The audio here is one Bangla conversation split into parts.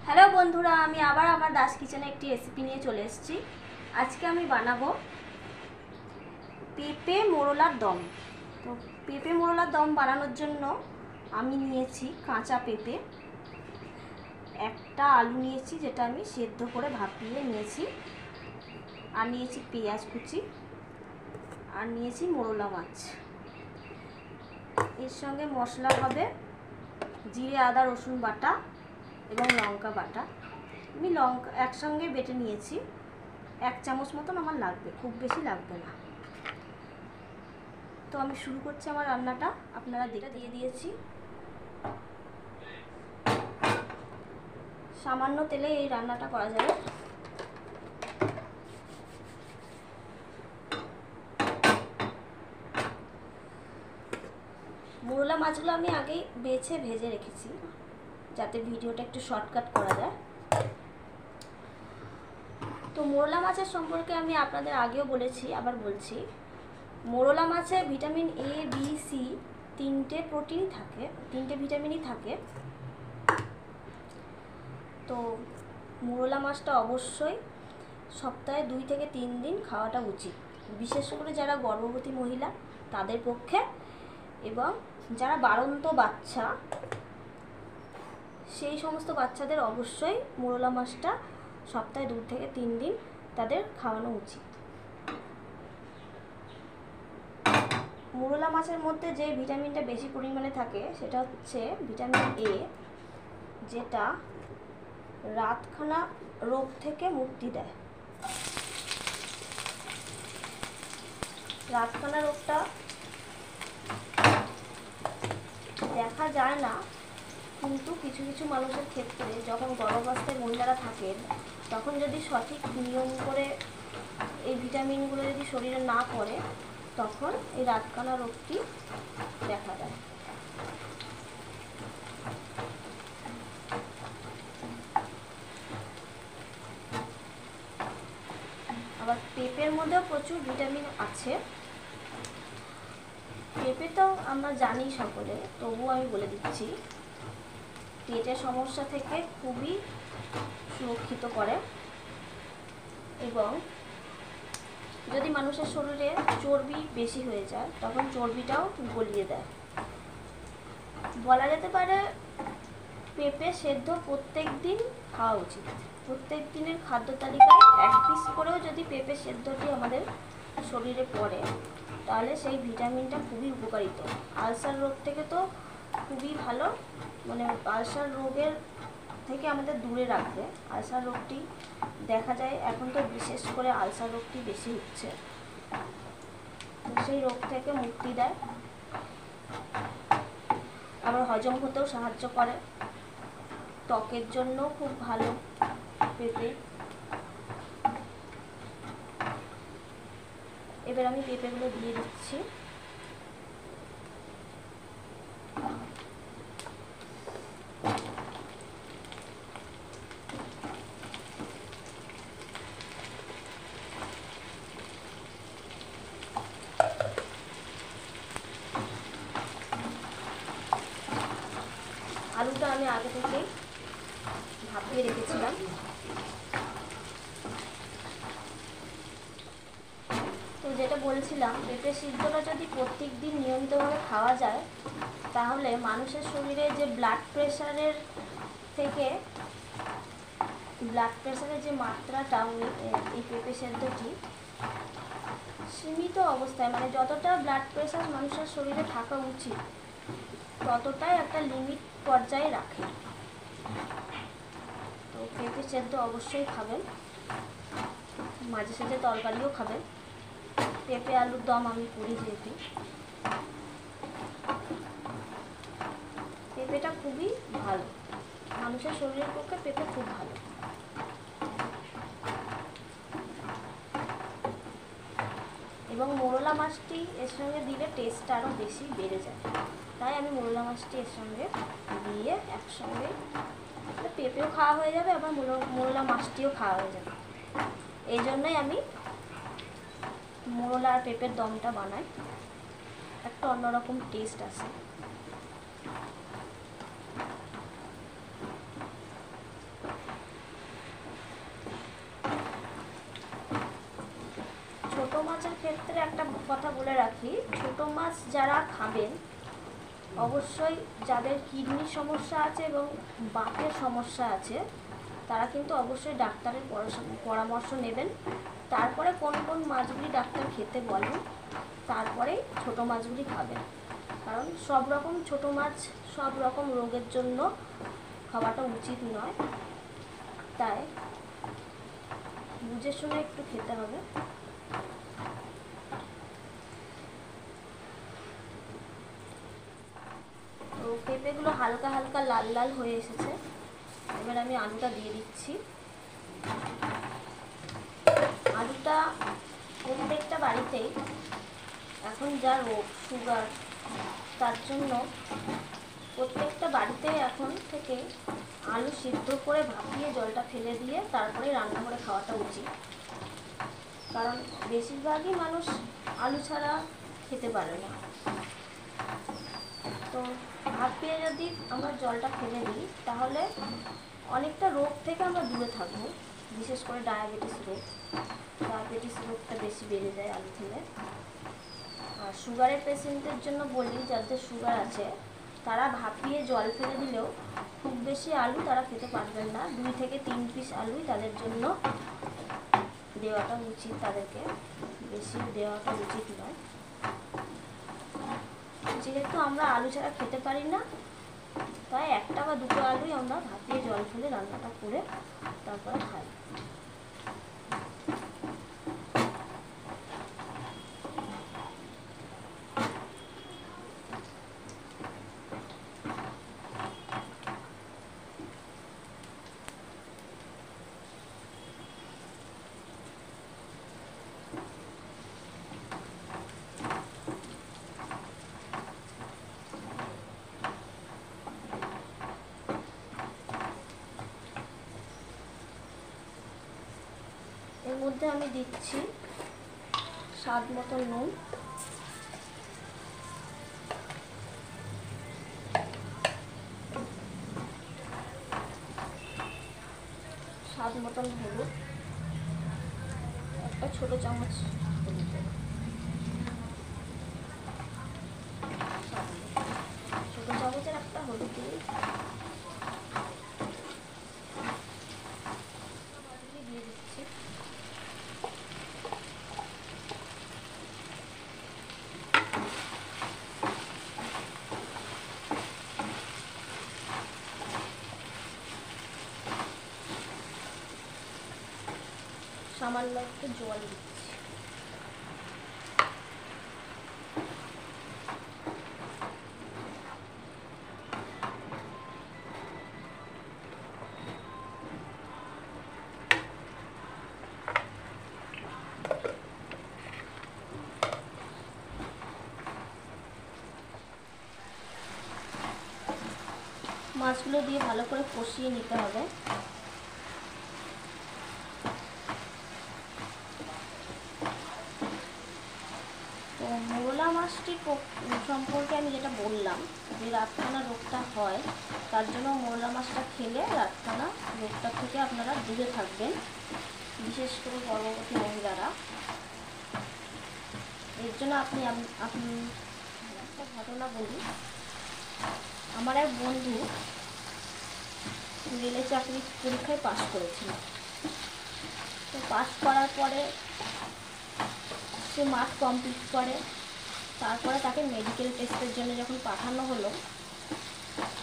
হ্যালো বন্ধুরা, আমি আবার আমার দাস কিচেনে একটি রেসিপি নিয়ে চলে এসেছি। আজকে আমি বানাবো পেঁপে মোরলার দম। তো পেঁপে মোরলার দম বানানোর জন্য আমি নিয়েছি কাঁচা পেঁপে, একটা আলু নিয়েছি যেটা আমি সেদ্ধ করে ভাপিয়ে নিয়েছি, আর নিয়েছি পেঁয়াজ কুচি, আর নিয়েছি মোরলা মাছ। এর সঙ্গে মশলা হবে জিরে আদা রসুন বাটা এবং লঙ্কা বাটা। আমি লঙ্কা একসঙ্গে বেটে নিয়েছি, 1 চামচ মতন আমার লাগবে, খুব বেশি লাগবে না। তো আমি শুরু করছি আমার রান্নাটা। আপনারা দিয়ে দিয়েছি সামান্য তেলে এই রান্নাটা করা যাবে। মোরলা মাছগুলো আমি আগেই বেছে ভেজে রেখেছি যাতে ভিডিওটা একটু শর্টকাট করা যায়। তো মোরলা মাছের সম্পর্কে আমি আপনাদের আগেও বলেছি, আবার বলছি, মোরলা মাছে ভিটামিন এ বি সি তিনটে ভিটামিনই থাকে। তো মোরলা মাছটা অবশ্যই সপ্তাহে 2 থেকে 3 দিন খাওয়াটা উচিত, বিশেষ করে যারা গর্ভবতী মহিলা তাদের পক্ষে, এবং যারা বাড়ন্ত বাচ্চা সেই সমস্ত বাচ্চাদের অবশ্যই মোরলা মাছটা সপ্তাহে 2 থেকে 3 দিন তাদের খাওয়ানো উচিত। মোরলা মাছের মধ্যে যে ভিটামিনটা বেশি পরিমাণে থাকে সেটা হচ্ছে ভিটামিন এ, যেটা রাতকানা রোগ থেকে মুক্তি দেয়। রাতকানা রোগটা দেখা যায় না, কিন্তু কিছু কিছু মানুষের ক্ষেত্রে যখন গর্ভাবস্থায় মহিলারা থাকেন তখন যদি সঠিক নিয়ম করে এই ভিটামিনগুলো যদি শরীরে না পড়ে তখন এই রাতকানা রোগটি দেখা দেয়। আবার পেঁপের মধ্যেও প্রচুর ভিটামিন আছে। পেঁপে তো আমরা জানি সকলে, তবুও আমি বলে দিচ্ছি, পেটের সমস্যা থেকে খুবই সুরক্ষিত করে, এবং যদি মানুষের শরীরে চর্বি বেশি হয়ে যায় তখন চর্বিটাও গলিয়ে দেয়। বলা যেতে পারে পেঁপে সেদ্ধ প্রত্যেক দিন খাওয়া উচিত। প্রত্যেক দিনের খাদ্য তালিকায় 1 পিস করেও যদি পেঁপে সেদ্ধটি আমাদের শরীরে পড়ে তাহলে সেই ভিটামিনটা খুবই উপকারিত। আলসার রোগ থেকে তো খুবই ভালো, মানে আলসার রোগের থেকে আমাদের দূরে রাখবে। আলসার রোগটি দেখা যায় এখন তো বিশেষ করে আলসার রোগটি বেশি হচ্ছে, তো সেই রোগ থেকে মুক্তি দেয়। আবার হজম হতেও সাহায্য করে, ত্বকের জন্য খুব ভালো পেঁপে। এবার আমি পেঁপেগুলো দিয়ে দিচ্ছি। আলুটা আমি আগে থেকেই ভাপিয়ে রেখেছিলাম। তো যেটা বলছিলাম, পেঁপে সিদ্ধটা যদি প্রত্যেক দিন নিয়মিতভাবে খাওয়া যায় তাহলে মানুষের শরীরে যে ব্লাড প্রেশারের যে মাত্রাটা এই পেঁপে সেদ্ধটি সীমিত অবস্থায়, মানে যতটা ব্লাড প্রেশার মানুষের শরীরে থাকা উচিত ততটাই একটা লিমিট পর্যায়ে রাখে। তো পেঁপে সেদ্ধ অবশ্যই খাবেন, মাঝে সাঝে তরকারিও খাবেন। পেঁপে আলুর দম আমি করি যেহেতু, পেঁপেটা খুবই ভালো, মানুষের শরীরের পক্ষে পেঁপে খুব ভালো। এবং মোরলা মাছটি এর সঙ্গে দিলে টেস্টটা আরও বেশি বেড়ে যায়, তাই আমি মোরলা মাছটি এর সঙ্গে দিয়ে একসঙ্গে, পেঁপেও খাওয়া হয়ে যাবে আবার মোরলা মাছটিও খাওয়া হয়ে যাবে। এই জন্যই আমি মোরলা আর পেঁপের দমটা বানাই, একটা অন্যরকম টেস্ট আসে। কথা বলে রাখি, ছোট মাছ যারা খাবেন অবশ্যই যাদের কিডনির সমস্যা আছে এবং বাতের সমস্যা আছে তারা কিন্তু অবশ্যই ডাক্তারের পরামর্শ নেবেন। তারপরে কোন কোন মাছগুলি ডাক্তার খেতে বলেন তারপরে ছোট মাছগুলি খাবেন। কারণ সব রকম ছোট মাছ সব রকম রোগের জন্য খাওয়াটা উচিত নয়, তাই বুঝে শুনে একটু খেতে হবে। তো পেঁপেগুলো হালকা হালকা লাল লাল হয়ে এসেছে, এবার আমি আলুটা দিয়ে দিচ্ছি। আলুটা প্রত্যেকটা বাড়িতেই এখন যা রোগ সুগার, তার জন্য প্রত্যেকটা বাড়িতেই এখন থেকে আলু সিদ্ধ করে ভাপিয়ে জলটা ফেলে দিয়ে তারপরে রান্না করে খাওয়াটা উচিত। কারণ বেশিরভাগই মানুষ আলু ছাড়া খেতে পারে না। তো ভাপিয়ে যদি আমরা জলটা ফেলে দিই তাহলে অনেকটা রোগ থেকে আমরা দূরে থাকবো, বিশেষ করে ডায়াবেটিস রোগটা বেশি বেড়ে যায় আলু খেলে। আর সুগারের পেশেন্টদের জন্য বলি, যাদের সুগার আছে তারা ভাপিয়ে জল ফেলে দিলেও খুব বেশি আলু তারা খেতে পারবেন না, 2 থেকে 3 পিস আলুই তাদের জন্য দেওয়াটা উচিত, তাদেরকে বেশি দেওয়াটা উচিত নয়। যেহেতু আমরা আলু ছাড়া খেতে পারি না, তাই 1টা বা 2টো আলুই আমরা ভাপিয়ে জল ফেলে রান্নাটা করে তারপরে খাই। এর মধ্যে আমি দিচ্ছি স্বাদ মতো নুন, স্বাদ মতন হলুদ, একটা ছোট চামচ হলুদ, ছোট চামচের একটা হলুদ দিয়ে দিচ্ছি। সামান্য একটু জল দিচ্ছি। মাছগুলো দিয়ে ভালো করে কষিয়ে নিতে হবে। তো মোরলা মাছটি সম্পর্কে আমি যেটা বললাম, যে রাতকানা রোগটা হয়, তার জন্য মোরলা মাছটা খেলে রাতকানা রোগটা থেকে আপনারা দূরে থাকবেন, বিশেষ করে গর্ভবতী মহিলারা। এর জন্য আপনি একটা ঘটনা বলি। আমার এক বন্ধু রেলের চাকরির পরীক্ষায় পাশ করেছিল। তো পাশ করার পরে সে মাঠ কমপ্লিট করে, তারপরে তাকে মেডিকেল টেস্টের জন্য যখন পাঠানো হলো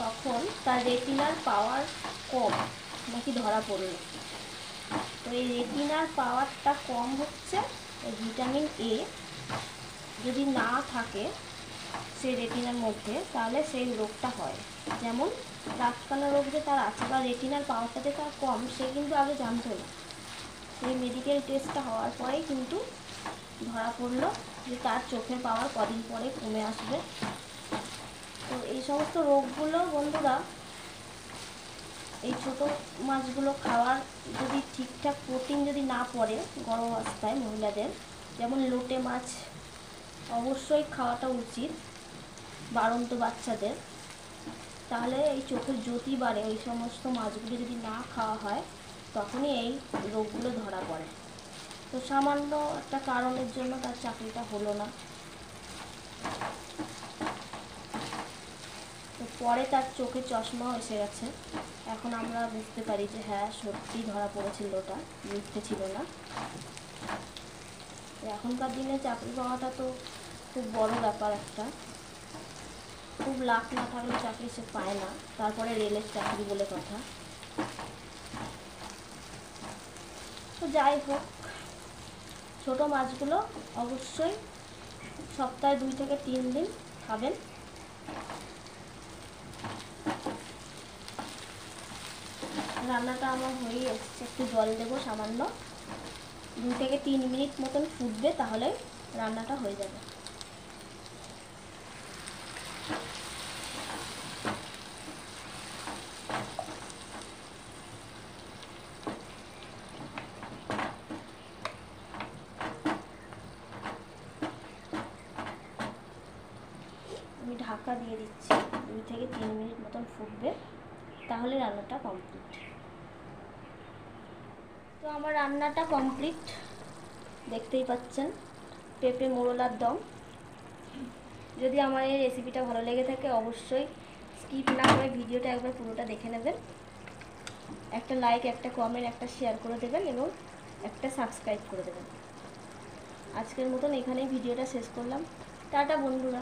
তখন তার রেটিনার পাওয়ার কম নাকি ধরা পড়ল। তো এই রেটিনার পাওয়ারটা কম হচ্ছে ভিটামিন এ যদি না থাকে সেই রেটিনার মধ্যে, তাহলে সেই রোগটা হয়। যেমন রাতকানা রোগ যে তার আছে বা রেটিনার পাওয়ারটা যে তার কম, সে কিন্তু আগে জানতো না। সেই মেডিকেল টেস্টটা হওয়ার পরেই কিন্তু ধরা পড়লো যে তার চোখের পাওয়ার কদিন পরে কমে আসবে। তো এই সমস্ত রোগগুলো বন্ধুরা, এই ছোট মাছগুলো খাওয়ার যদি ঠিকঠাক প্রোটিন যদি না পড়ে গর্ভাবস্থায় মহিলাদের, যেমন লোটে মাছ অবশ্যই খাওয়াটা উচিত বাড়ন্ত বাচ্চাদের, তাহলে এই চোখের জ্যোতি বাড়ে। এই সমস্ত মাছগুলো যদি না খাওয়া হয় তখনই এই রোগগুলো ধরা পড়ে। তো সামান্য একটা কারণের জন্য তার চাকরিটা হলো না, পরে তার চোখে চশমা এসে গেছে। এখন আমরা বুঝতে পারি যে হ্যাঁ সত্যি ধরা পড়েছিল, ওটা বুঝতে ছিল না। এখনকার দিনে চাকরি পাওয়াটা তো খুব বড় ব্যাপার একটা, খুব লাখ না থাকলে চাকরি সে পায় না, তারপরে রেলের চাকরি বলে কথা। তো যাই হোক, ছোটো মাছগুলো অবশ্যই সপ্তাহে 2 থেকে 3 দিন খাবেন। রান্নাটা আমার হয়ে এসছে, একটু জল দেবো সামান্য, 2 থেকে 3 মিনিট মতন ফুটবে, তাহলে রান্নাটা হয়ে যাবে। আমি ঢাকা দিয়ে দিচ্ছি, 2 থেকে 3 মিনিট মতন ফুটবে, তাহলে রান্নাটা কমপ্লিট। তো আমার রান্নাটা কমপ্লিট, দেখতেই পাচ্ছেন, পেঁপে মোরলার দম। যদি আমার এই রেসিপিটা ভালো লেগে থাকে অবশ্যই স্কিপ না করে ভিডিওটা একবার পুরোটা দেখে নেবেন। একটা লাইক, একটা কমেন্ট, একটা শেয়ার করে দেবেন এবং একটা সাবস্ক্রাইব করে দেবেন। আজকের মতন এখানেই ভিডিওটা শেষ করলাম। টাটা বন্ধুরা।